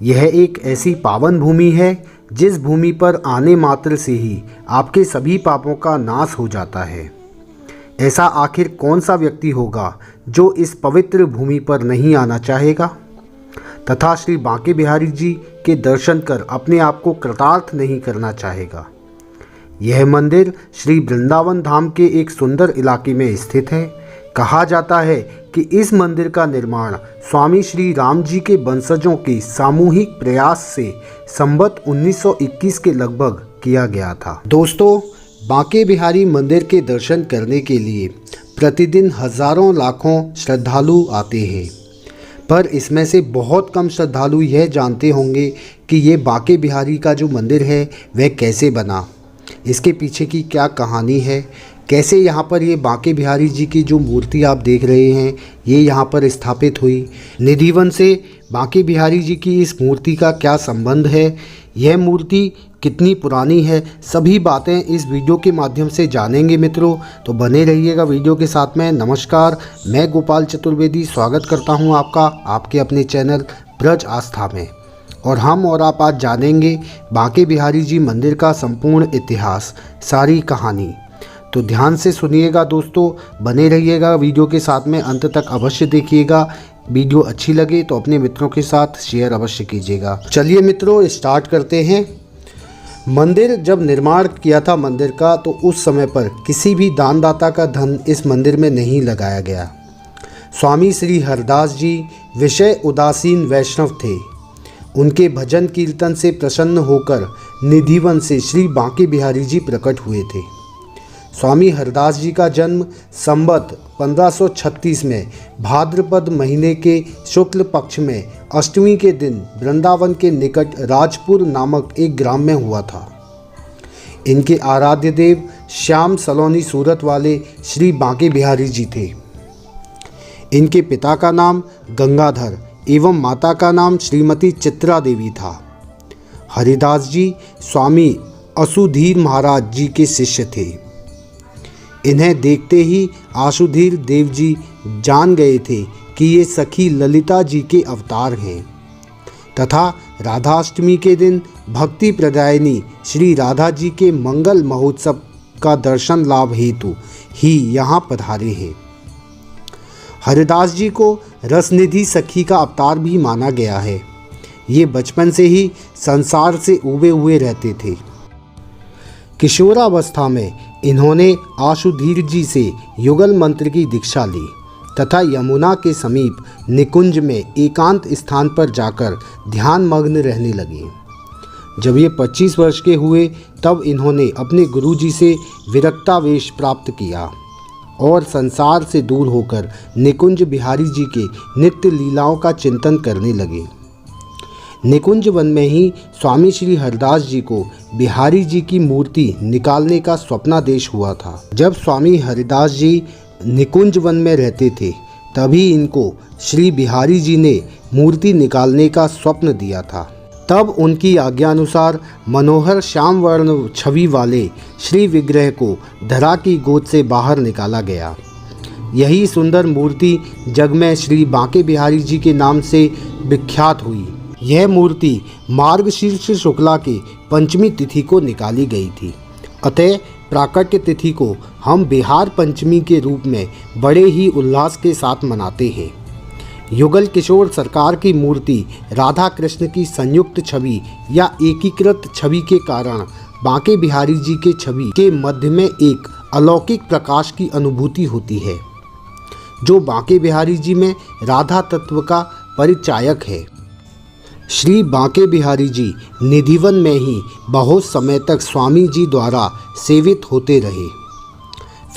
यह एक ऐसी पावन भूमि है जिस भूमि पर आने मात्र से ही आपके सभी पापों का नाश हो जाता है। ऐसा आखिर कौन सा व्यक्ति होगा जो इस पवित्र भूमि पर नहीं आना चाहेगा तथा श्री बांके बिहारी जी के दर्शन कर अपने आप को कृतार्थ नहीं करना चाहेगा। यह मंदिर श्री वृंदावन धाम के एक सुंदर इलाके में स्थित है। कहा जाता है कि इस मंदिर का निर्माण स्वामी श्री राम जी के वंशजों के सामूहिक प्रयास से संवत 1921 के लगभग किया गया था। दोस्तों, बांके बिहारी मंदिर के दर्शन करने के लिए प्रतिदिन हजारों लाखों श्रद्धालु आते हैं, पर इसमें से बहुत कम श्रद्धालु यह जानते होंगे कि ये बांके बिहारी का जो मंदिर है वह कैसे बना, इसके पीछे की क्या कहानी है, कैसे यहाँ पर ये बांके बिहारी जी की जो मूर्ति आप देख रहे हैं ये यहाँ पर स्थापित हुई, निधिवन से बांके बिहारी जी की इस मूर्ति का क्या संबंध है, यह मूर्ति कितनी पुरानी है, सभी बातें इस वीडियो के माध्यम से जानेंगे मित्रों। तो बने रहिएगा वीडियो के साथ में। नमस्कार, मैं गोपाल चतुर्वेदी स्वागत करता हूँ आपका आपके अपने चैनल ब्रज आस्था में। और हम और आप आज जानेंगे बांके बिहारी जी मंदिर का संपूर्ण इतिहास, सारी कहानी। तो ध्यान से सुनिएगा दोस्तों, बने रहिएगा वीडियो के साथ में, अंत तक अवश्य देखिएगा। वीडियो अच्छी लगे तो अपने मित्रों के साथ शेयर अवश्य कीजिएगा। चलिए मित्रों, स्टार्ट करते हैं। मंदिर जब निर्माण किया था मंदिर का, तो उस समय पर किसी भी दानदाता का धन इस मंदिर में नहीं लगाया गया। स्वामी श्री हरदास जी विषय उदासीन वैष्णव थे। उनके भजन कीर्तन से प्रसन्न होकर निधिवन से श्री बांके बिहारी जी प्रकट हुए थे। स्वामी हरदास जी का जन्म संवत 1536 में भाद्रपद महीने के शुक्ल पक्ष में अष्टमी के दिन वृंदावन के निकट राजपुर नामक एक ग्राम में हुआ था। इनके आराध्य देव श्याम सलोनी सूरत वाले श्री बांके बिहारी जी थे। इनके पिता का नाम गंगाधर एवं माता का नाम श्रीमती चित्रा देवी था। हरिदास जी स्वामी आशुधीर महाराज जी के शिष्य थे। इन्हें देखते ही आशुधीर देव जी जान गए थे कि ये सखी ललिता जी के अवतार हैं तथा राधाष्टमी के दिन भक्ति प्रदायिनी श्री राधा जी के मंगल महोत्सव का दर्शन लाभ हेतु ही यहाँ पधारे हैं। हरिदास जी को रसनिधि सखी का अवतार भी माना गया है। ये बचपन से ही संसार से उबे हुए रहते थे। किशोरावस्था में इन्होंने आशुधीर जी से युगल मंत्र की दीक्षा ली तथा यमुना के समीप निकुंज में एकांत स्थान पर जाकर ध्यान मग्न रहने लगे। जब ये 25 वर्ष के हुए तब इन्होंने अपने गुरुजी से विरक्तावेश प्राप्त किया और संसार से दूर होकर निकुंज बिहारी जी के नित्य लीलाओं का चिंतन करने लगे। निकुंज वन में ही स्वामी श्री हरदास जी को बिहारी जी की मूर्ति निकालने का स्वप्नादेश हुआ था। जब स्वामी हरिदास जी निकुंज वन में रहते थे तभी इनको श्री बिहारी जी ने मूर्ति निकालने का स्वप्न दिया था। तब उनकी आज्ञानुसार मनोहर श्याम वर्ण छवि वाले श्री विग्रह को धरा की गोद से बाहर निकाला गया। यही सुंदर मूर्ति जग में श्री बांके बिहारी जी के नाम से विख्यात हुई। यह मूर्ति मार्गशीर्ष शुक्ला की पंचमी तिथि को निकाली गई थी। अतः प्राकट्य तिथि को हम बिहार पंचमी के रूप में बड़े ही उल्लास के साथ मनाते हैं। युगल किशोर सरकार की मूर्ति राधा कृष्ण की संयुक्त छवि या एकीकृत छवि के कारण बांके बिहारी जी के छवि के मध्य में एक अलौकिक प्रकाश की अनुभूति होती है, जो बांके बिहारी जी में राधा तत्व का परिचायक है। श्री बांके बिहारी जी निधिवन में ही बहुत समय तक स्वामी जी द्वारा सेवित होते रहे।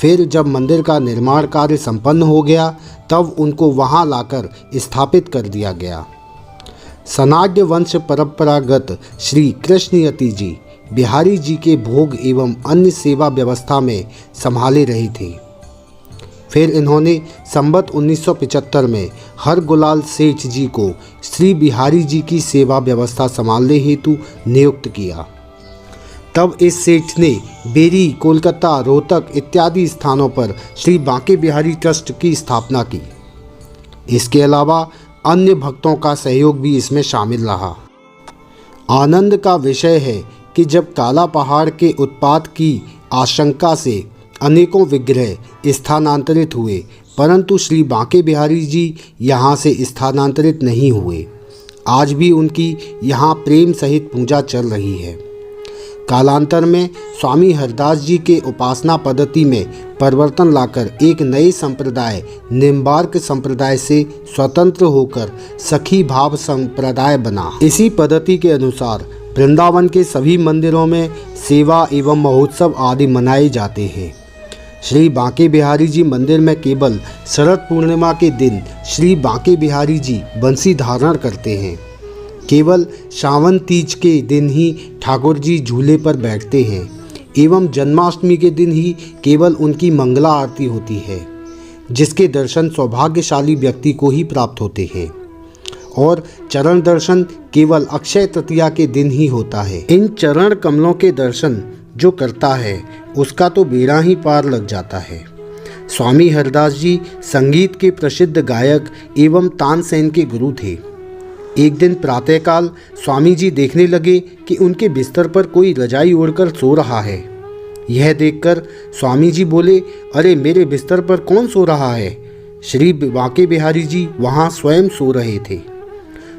फिर जब मंदिर का निर्माण कार्य संपन्न हो गया तब उनको वहां लाकर स्थापित कर दिया गया। सनाड्य वंश परंपरागत श्री कृष्णयति जी बिहारी जी के भोग एवं अन्य सेवा व्यवस्था में संभाले रहे थे। फिर इन्होंने संवत 1975 में हरगुलाल सेठ जी को श्री बिहारी जी की सेवा व्यवस्था संभालने हेतु नियुक्त किया। तब इस सेठ ने बेरी, कोलकाता, रोहतक इत्यादि स्थानों पर श्री बांके बिहारी ट्रस्ट की स्थापना की। इसके अलावा अन्य भक्तों का सहयोग भी इसमें शामिल रहा। आनंद का विषय है कि जब काला पहाड़ के उत्पात की आशंका से अनेकों विग्रह स्थानांतरित हुए, परंतु श्री बांके बिहारी जी यहाँ से स्थानांतरित नहीं हुए। आज भी उनकी यहाँ प्रेम सहित पूजा चल रही है। कालांतर में स्वामी हरदास जी के उपासना पद्धति में परिवर्तन लाकर एक नए संप्रदाय निम्बार्क संप्रदाय से स्वतंत्र होकर सखी भाव संप्रदाय बना। इसी पद्धति के अनुसार वृंदावन के सभी मंदिरों में सेवा एवं महोत्सव आदि मनाए जाते हैं। श्री बांके बिहारी जी मंदिर में केवल शरद पूर्णिमा के दिन श्री बांके बिहारी जी बंसी धारण करते हैं। केवल सावन तीज के दिन ही ठाकुर जी झूले पर बैठते हैं एवं जन्माष्टमी के दिन ही केवल उनकी मंगला आरती होती है, जिसके दर्शन सौभाग्यशाली व्यक्ति को ही प्राप्त होते हैं और चरण दर्शन केवल अक्षय तृतीया के दिन ही होता है। इन चरण कमलों के दर्शन जो करता है उसका तो बेड़ा ही पार लग जाता है। स्वामी हरदास जी संगीत के प्रसिद्ध गायक एवं तानसेन के गुरु थे। एक दिन प्रातःकाल स्वामी जी देखने लगे कि उनके बिस्तर पर कोई रजाई ओढ़कर सो रहा है। यह देखकर स्वामी जी बोले, अरे मेरे बिस्तर पर कौन सो रहा है? श्री बांके बिहारी जी वहाँ स्वयं सो रहे थे।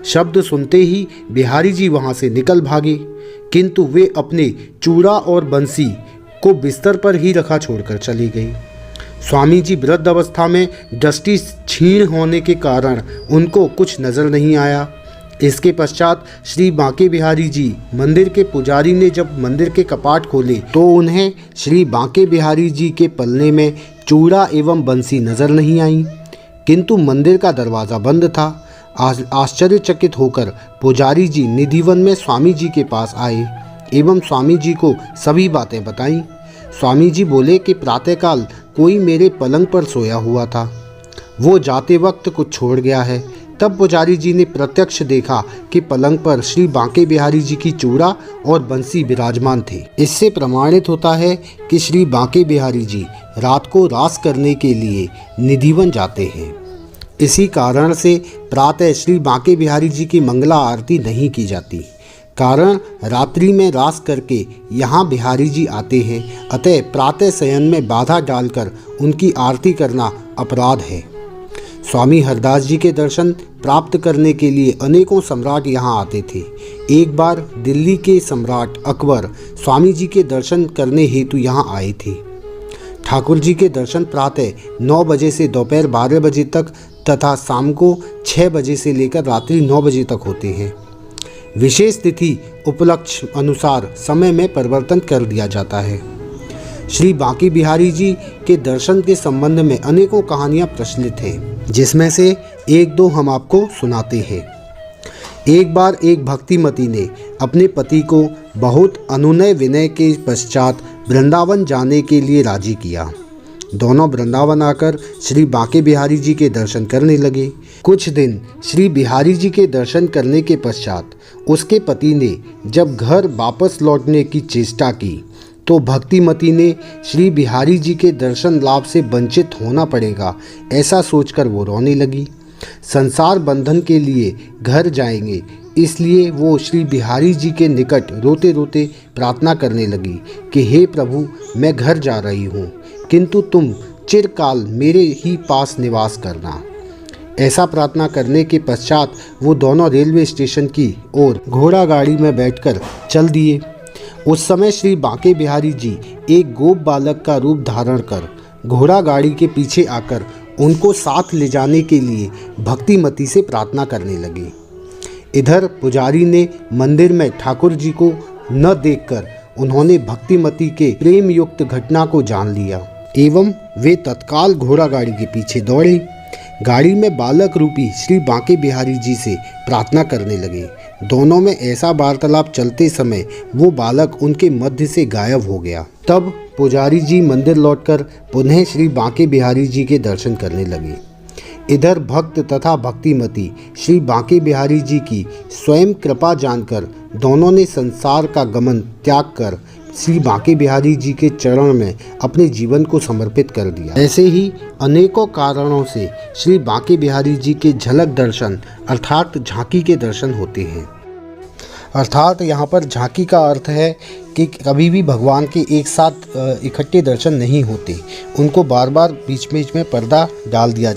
शब्द सुनते ही बिहारी जी वहाँ से निकल भागे, किंतु वे अपने चूड़ा और बंसी को बिस्तर पर ही रखा छोड़कर चली गई। स्वामी जी वृद्ध अवस्था में दृष्टि क्षीण होने के कारण उनको कुछ नजर नहीं आया। इसके पश्चात श्री बांके बिहारी जी मंदिर के पुजारी ने जब मंदिर के कपाट खोले तो उन्हें श्री बांके बिहारी जी के पलने में चूड़ा एवं बंसी नजर नहीं आई, किंतु मंदिर का दरवाज़ा बंद था। आश्चर्यचकित होकर पुजारी जी निधिवन में स्वामी जी के पास आए एवं स्वामी जी को सभी बातें बताईं। स्वामी जी बोले कि प्रातःकाल कोई मेरे पलंग पर सोया हुआ था, वो जाते वक्त कुछ छोड़ गया है। तब पुजारी जी ने प्रत्यक्ष देखा कि पलंग पर श्री बांके बिहारी जी की चूड़ा और बंसी विराजमान थे। इससे प्रमाणित होता है कि श्री बांके बिहारी जी रात को रास करने के लिए निधिवन जाते हैं। इसी कारण से प्रातः श्री बांके बिहारी जी की मंगला आरती नहीं की जाती, कारण रात्रि में रास करके यहाँ बिहारी जी आते हैं, अतः प्रातः शयन में बाधा डालकर उनकी आरती करना अपराध है। स्वामी हरदास जी के दर्शन प्राप्त करने के लिए अनेकों सम्राट यहाँ आते थे। एक बार दिल्ली के सम्राट अकबर स्वामी जी के दर्शन करने हेतु यहाँ आए थे। ठाकुर जी के दर्शन प्रातः 9 बजे से दोपहर 12 बजे तक तथा शाम को 6 बजे से लेकर रात्रि 9 बजे तक होते हैं। विशेष तिथि उपलक्ष्य अनुसार समय में परिवर्तन कर दिया जाता है। श्री बांके बिहारी जी के दर्शन के संबंध में अनेकों कहानियां प्रचलित हैं, जिसमें से एक दो हम आपको सुनाते हैं। एक बार एक भक्तिमती ने अपने पति को बहुत अनुनय विनय के पश्चात वृंदावन जाने के लिए राजी किया। दोनों वृंदावन आकर श्री बांके बिहारी जी के दर्शन करने लगे। कुछ दिन श्री बिहारी जी के दर्शन करने के पश्चात उसके पति ने जब घर वापस लौटने की चेष्टा की तो भक्तिमती ने श्री बिहारी जी के दर्शन लाभ से वंचित होना पड़ेगा, ऐसा सोचकर वो रोने लगी। संसार बंधन के लिए घर जाएंगे, इसलिए वो श्री बिहारी जी के निकट रोते रोते प्रार्थना करने लगी कि हे प्रभु, मैं घर जा रही हूँ, किंतु तुम चिरकाल मेरे ही पास निवास करना। ऐसा प्रार्थना करने के पश्चात वो दोनों रेलवे स्टेशन की ओर घोड़ा गाड़ी में बैठकर चल दिए। उस समय श्री बांके बिहारी जी एक गोप बालक का रूप धारण कर घोड़ा गाड़ी के पीछे आकर उनको साथ ले जाने के लिए भक्तिमती से प्रार्थना करने लगे। इधर पुजारी ने मंदिर में ठाकुर जी को न देखकर उन्होंने भक्तिमती के प्रेम युक्त घटना को जान लिया एवं वे तत्काल घोड़ा गाड़ी के पीछे दौड़े। गाड़ी में बालक रूपी श्री बांके बिहारी जी से प्रार्थना करने लगे। दोनों में ऐसा वार्तालाप चलते समय वो बालक उनके मध्य से गायब हो गया। तब पुजारी जी मंदिर लौटकर पुनः श्री बांके बिहारी जी के दर्शन करने लगे। इधर भक्त तथा भक्तिमती श्री बांके बिहारी जी की स्वयं कृपा जानकर दोनों ने संसार का गमन त्याग कर श्री बांके बिहारी जी के चरण में अपने जीवन को समर्पित कर दिया। ऐसे ही अनेकों कारणों से श्री बांके बिहारी जी के झलक दर्शन अर्थात झांकी के दर्शन होते हैं। अर्थात यहाँ पर झांकी का अर्थ है कि कभी भी भगवान के एक साथ इकट्ठे दर्शन नहीं होते, उनको बार बार बीच बीच में पर्दा डाल दिया